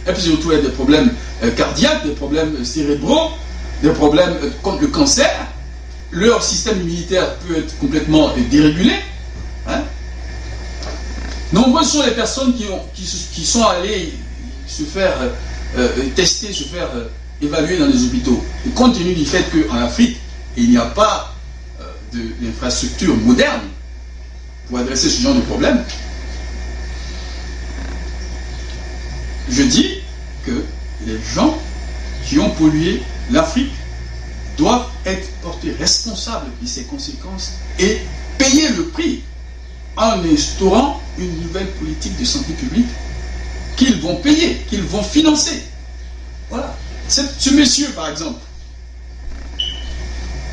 elle peut se retrouver avec des problèmes cardiaques, des problèmes cérébraux, des problèmes comme le cancer. Leur système immunitaire peut être complètement dérégulé. Hein? Nombreuses sont les personnes qui sont allées se faire tester, se faire évaluer dans les hôpitaux. Et compte tenu du fait qu'en Afrique, il n'y a pas d'infrastructure moderne pour adresser ce genre de problème, je dis que les gens qui ont pollué l'Afrique doivent être portés responsables de ces conséquences et payer le prix en instaurant une nouvelle politique de santé publique qu'ils vont payer, qu'ils vont financer. Voilà. Ce monsieur, par exemple,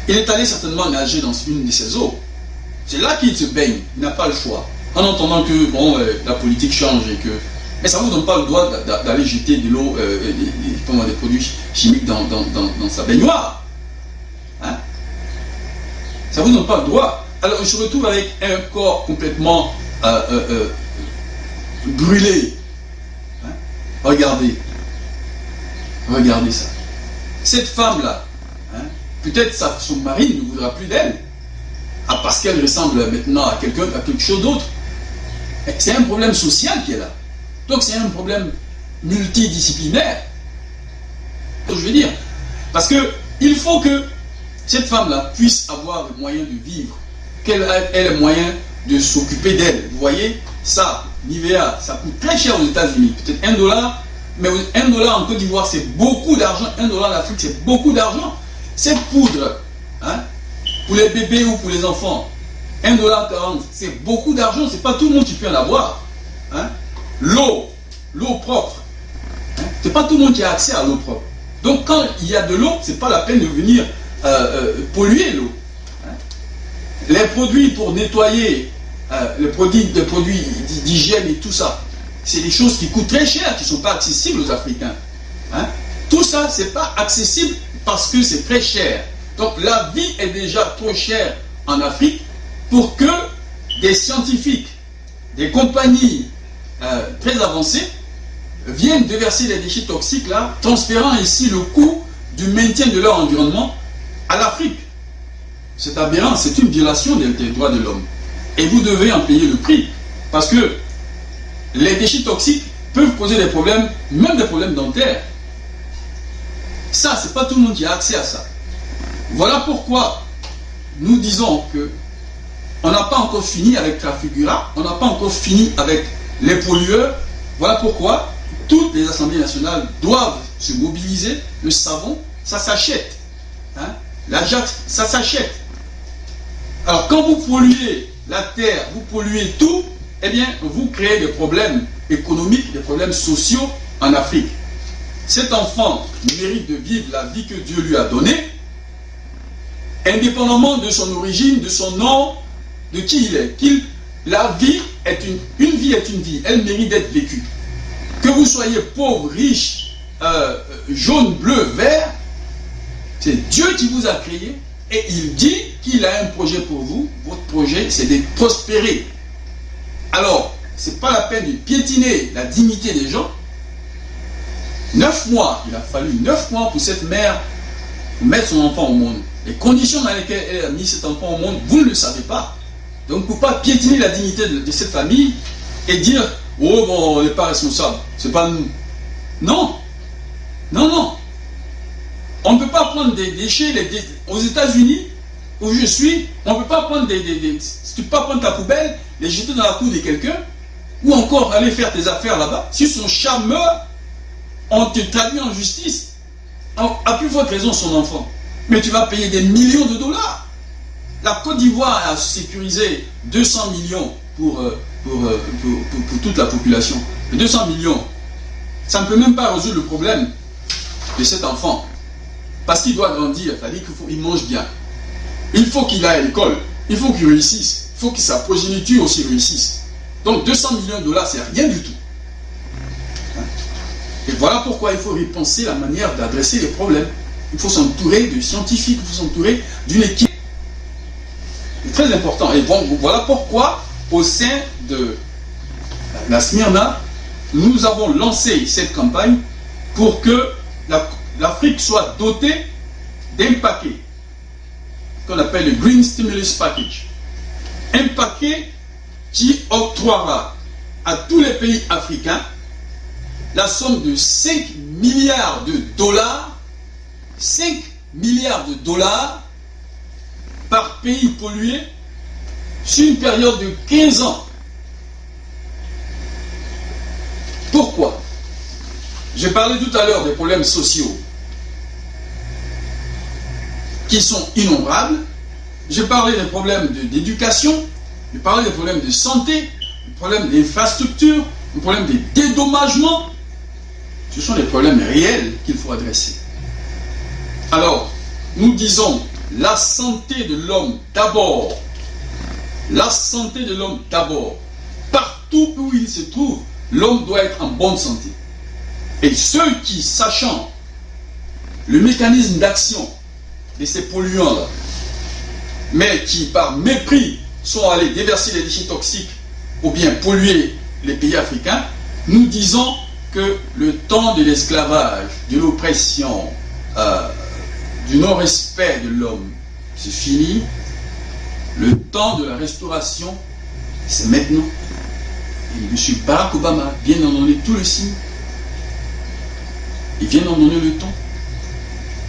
il est allé certainement nager dans une de ces eaux. C'est là qu'il se baigne, il n'a pas le choix. En entendant que bon, la politique change et que... Mais ça ne vous donne pas le droit d'aller jeter de l'eau, des produits chimiques dans sa baignoire. Hein? Ça ne vous donne pas le droit. Alors il se retrouve avec un corps complètement brûlé. Hein? Regardez. Regardez ça. Cette femme-là, hein, peut-être son mari ne voudra plus d'elle. Ah, parce qu'elle ressemble maintenant à quelque chose d'autre. C'est un problème social qui est là. Donc c'est un problème multidisciplinaire. Je veux dire. Parce que il faut que cette femme-là puisse avoir les moyens de vivre, qu'elle ait les moyens de s'occuper d'elle. Vous voyez, ça, Nivea, ça coûte très cher aux États-Unis. Peut-être $1, mais $1 en Côte d'Ivoire, c'est beaucoup d'argent. $1 en Afrique, c'est beaucoup d'argent. Cette poudre, hein, pour les bébés ou pour les enfants, $1,40, c'est beaucoup d'argent. C'est pas tout le monde qui peut en avoir. Hein. L'eau propre, hein, c'est pas tout le monde qui a accès à l'eau propre. Donc quand il y a de l'eau, c'est pas la peine de venir polluer l'eau. Hein. Les produits pour nettoyer, les produits d'hygiène et tout ça, c'est des choses qui coûtent très cher, qui ne sont pas accessibles aux Africains. Hein. Tout ça, c'est pas accessible parce que c'est très cher. Donc la vie est déjà trop chère en Afrique pour que des scientifiques, des compagnies très avancées viennent déverser les déchets toxiques là, transférant ici le coût du maintien de leur environnement à l'Afrique. C'est aberrant, c'est une violation des droits de l'homme. Et vous devez en payer le prix. Parce que les déchets toxiques peuvent poser des problèmes, même des problèmes dentaires. Ça, c'est pas tout le monde qui a accès à ça. Voilà pourquoi nous disons que on n'a pas encore fini avec Trafigura, on n'a pas encore fini avec les pollueurs. Voilà pourquoi toutes les assemblées nationales doivent se mobiliser. Le savon, ça s'achète. Hein? L'Ajax, ça s'achète. Alors quand vous polluez la terre, vous polluez tout, eh bien vous créez des problèmes économiques, des problèmes sociaux en Afrique. Cet enfant mérite de vivre la vie que Dieu lui a donnée, indépendamment de son origine, de son nom, de qui il est. La vie est une vie est une vie, elle mérite d'être vécue. Que vous soyez pauvre, riche, jaune, bleu, vert, c'est Dieu qui vous a créé et il dit qu'il a un projet pour vous. Votre projet, c'est de prospérer. Alors, ce n'est pas la peine de piétiner la dignité des gens. 9 mois, il a fallu 9 mois pour cette mère mettre son enfant au monde. Les conditions dans lesquelles elle a mis cet enfant au monde, vous ne le savez pas. Donc, pour ne pas piétiner la dignité de cette famille et dire « Oh, bon, on n'est pas responsable, c'est pas nous. » Non. Non, non. On ne peut pas prendre des déchets aux États-Unis, où je suis, on ne peut pas prendre si tu ne peux pas prendre ta poubelle, les jeter dans la cour de quelqu'un, ou encore aller faire tes affaires là-bas. Si son chat meurt, on te traduit en justice. À plus forte raison son enfant. Mais tu vas payer des millions de dollars. La Côte d'Ivoire a sécurisé 200 millions pour toute la population. 200 millions. Ça ne peut même pas résoudre le problème de cet enfant. Parce qu'il doit grandir, c'est-à-dire qu'il mange bien. Il faut qu'il aille à l'école. Il faut qu'il réussisse. Il faut que sa progéniture aussi réussisse. Donc 200 millions de dollars, c'est rien du tout. Et voilà pourquoi il faut repenser la manière d'adresser les problèmes. Il faut s'entourer de scientifiques, il faut s'entourer d'une équipe. C'est très important. Et bon, voilà pourquoi, au sein de la Smyrna, nous avons lancé cette campagne pour que l'Afrique soit dotée d'un paquet qu'on appelle le Green Stimulus Package. Un paquet qui octroiera à tous les pays africains la somme de 5 milliards de dollars, 5 milliards de dollars par pays pollué sur une période de 15 ans. Pourquoi? J'ai parlé tout à l'heure des problèmes sociaux qui sont innombrables. J'ai parlé des problèmes d'éducation, j'ai parlé des problèmes de santé, des problèmes d'infrastructure, des problèmes de dédommagement. Ce sont des problèmes réels qu'il faut adresser. Alors, nous disons la santé de l'homme d'abord. La santé de l'homme d'abord. Partout où il se trouve, l'homme doit être en bonne santé. Et ceux qui, sachant le mécanisme d'action de ces polluants-là, mais qui par mépris sont allés déverser les déchets toxiques ou bien polluer les pays africains, nous disons que le temps de l'esclavage, de l'oppression, du non-respect de l'homme, c'est fini. Le temps de la restauration, c'est maintenant. Et M. Barack Obama vient d'en donner tout le signe. Il vient d'en donner le temps.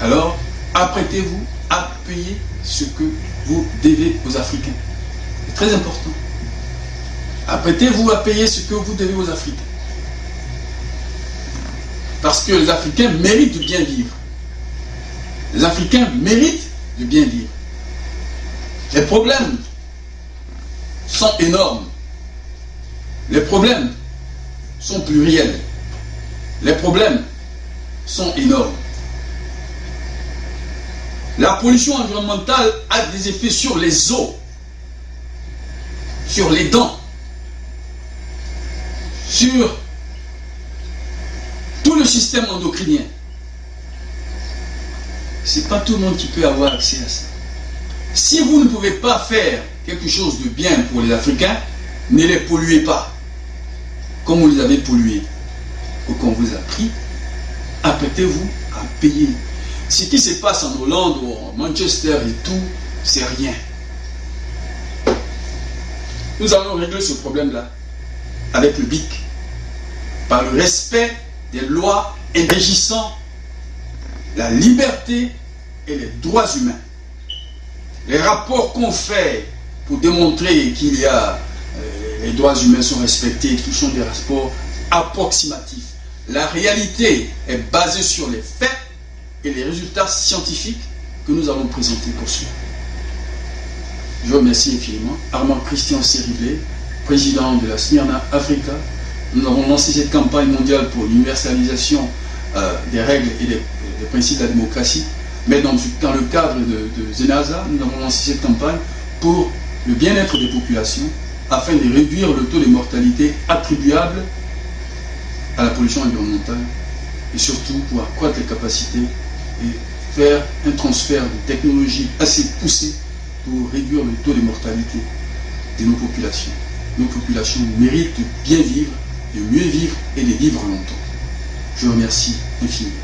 Alors, apprêtez-vous à payer ce que vous devez aux Africains. C'est très important. Apprêtez-vous à payer ce que vous devez aux Africains. Parce que les Africains méritent de bien vivre. Les Africains méritent de bien vivre. Les problèmes sont énormes. Les problèmes sont pluriels. Les problèmes sont énormes. La pollution environnementale a des effets sur les os, sur les dents, sur tout le système endocrinien. Ce n'est pas tout le monde qui peut avoir accès à ça. Si vous ne pouvez pas faire quelque chose de bien pour les Africains, ne les polluez pas, comme vous les avez pollués, ou qu'on vous a pris. Apprêtez-vous à payer. Ce qui se passe en Hollande ou en Manchester et tout, c'est rien. Nous allons régler ce problème-là avec le BIC, par le respect des lois régissant la liberté et les droits humains. Les rapports qu'on fait pour démontrer qu'il y a les droits humains sont respectés, tout sont des rapports approximatifs. La réalité est basée sur les faits et les résultats scientifiques que nous allons présenter pour cela. Je vous remercie infiniment. Armand Christian Sériblé, président de la Smyrna Africa. Nous avons lancé cette campagne mondiale pour l'universalisation des règles et des principes de la démocratie. Mais dans le cadre de Zenaza, nous avons lancé cette campagne pour le bien-être des populations afin de réduire le taux de mortalité attribuable à la pollution environnementale et surtout pour accroître les capacités et faire un transfert de technologies assez poussé pour réduire le taux de mortalité de nos populations. Nos populations méritent de bien vivre, de mieux vivre et de vivre longtemps. Je vous remercie infiniment.